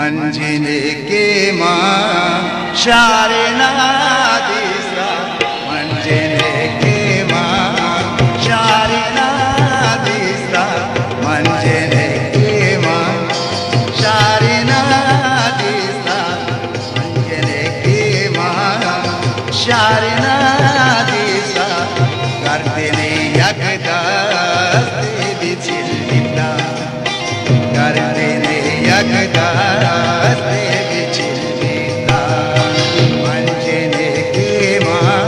मंजिले के माँ शारना दिसा, मंजिले के माँ शारना दिसा, मंजिले के माँ शारना दिसा, मंजिले के माँ शारना दिसा, करते ने यगदास्ते बिचिल्लिता, करते ने यगदास्ते बिचिल्लिता, मंजिले के माँ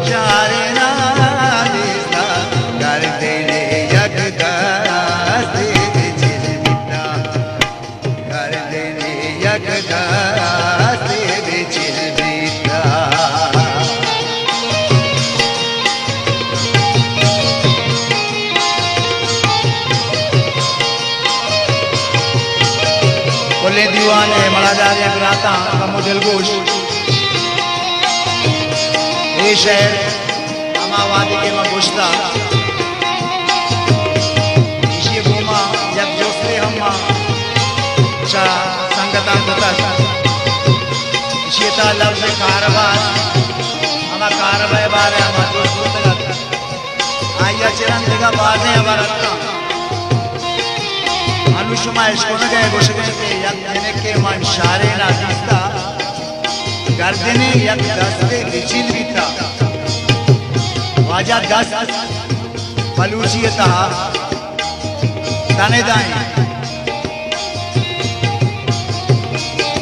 शारना दिसा, करते ने यगदास्ते बिचिल्लिता, करते ने यगदास्ते बिचिल्लिता। बोले दीवाने मलाजारे ग्राता कमो दिलगोश ये शहर अमावादी के मगुश्ता इसी भूमा जब जोसरे हम्मा चा संगता कुताश इसी तालब से कारवार हमा कारवाए बारे हमा दोस्त लगा आया चिरन जगह बातें हमारा अनुष्मा इसको न गए गोशे से यक देने के मन शारे ना दिखता, गर्दने यक दस्ते बिचिल बिता, वाजा दस्त बलूचियता तने दाएं,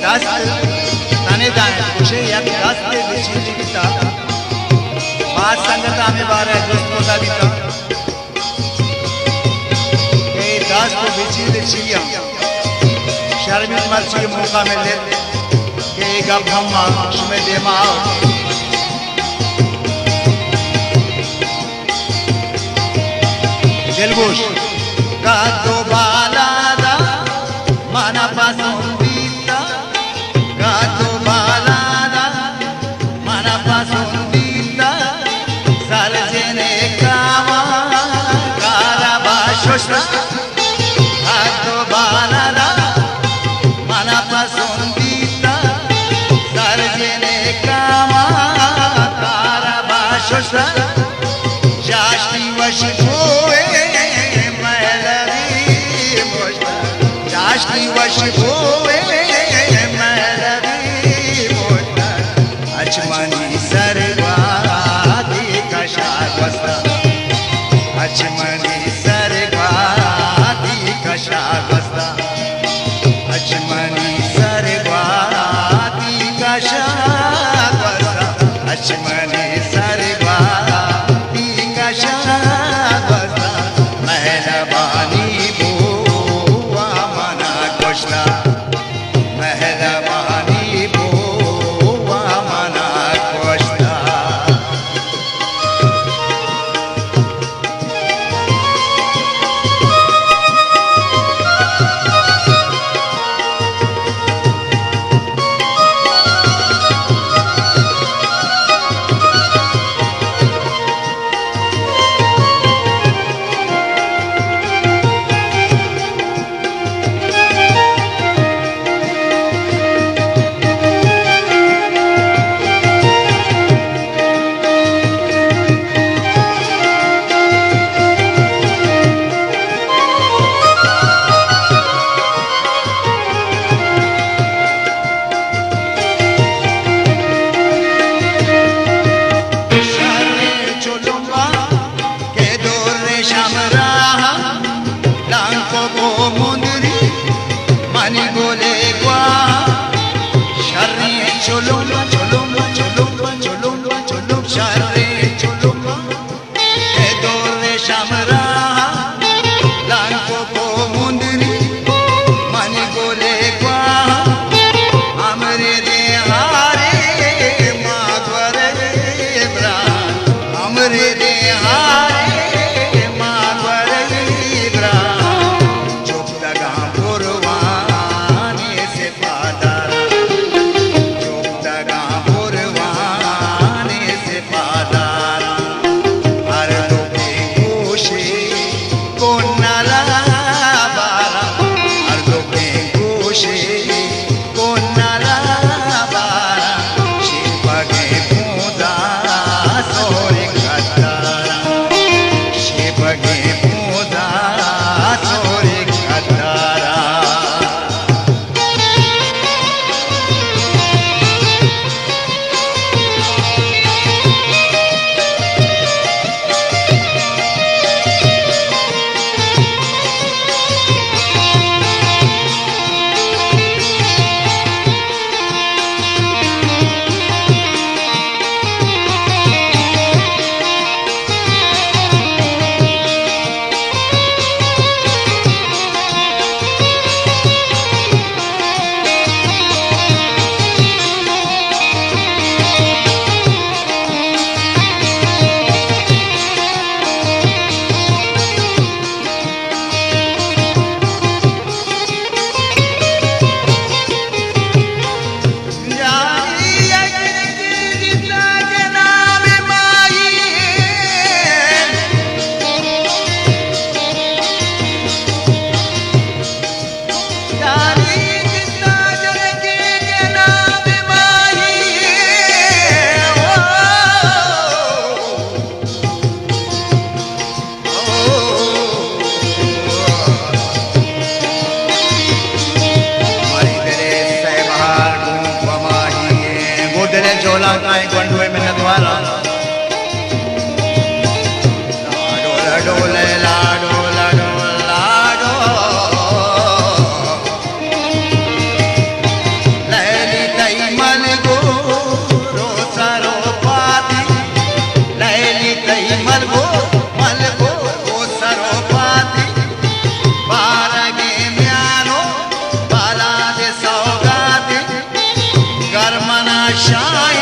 दस्त तने दाएं गोशे यक दस्ते बिचिल बिता, बात संगता में बारे दोस्त होता बिता दास को बिचिल छिया शर्मित मर्ची मौका में ले के गप हम्मा सुमे देमाओ दिलगोश का तो बालादा माना पासुंदीता, का तो बालादा माना पासुंदीता, सालजेने कामा काराबाशोश जाष्टी वश होए मैलवी मोश्ता, जाष्टी वश होए मैलवी मोश्ता, अचमनी सरवादी कशागस्ता, अचमनी सरवादी कशागस्ता, अचमनी सरवादी कशागस्ता, अचमनी पुरवाने से फादा, चुप दगा पुरवाने रे झोला काए गंडवे में नदवाला लाडो ले लाडो लाडो लाडो लैली तई मन गो रोसरो पाती लैली तई मन गो रोसरो पाती बारगे म्यानो बाला दे सौगाती गर्मना शाय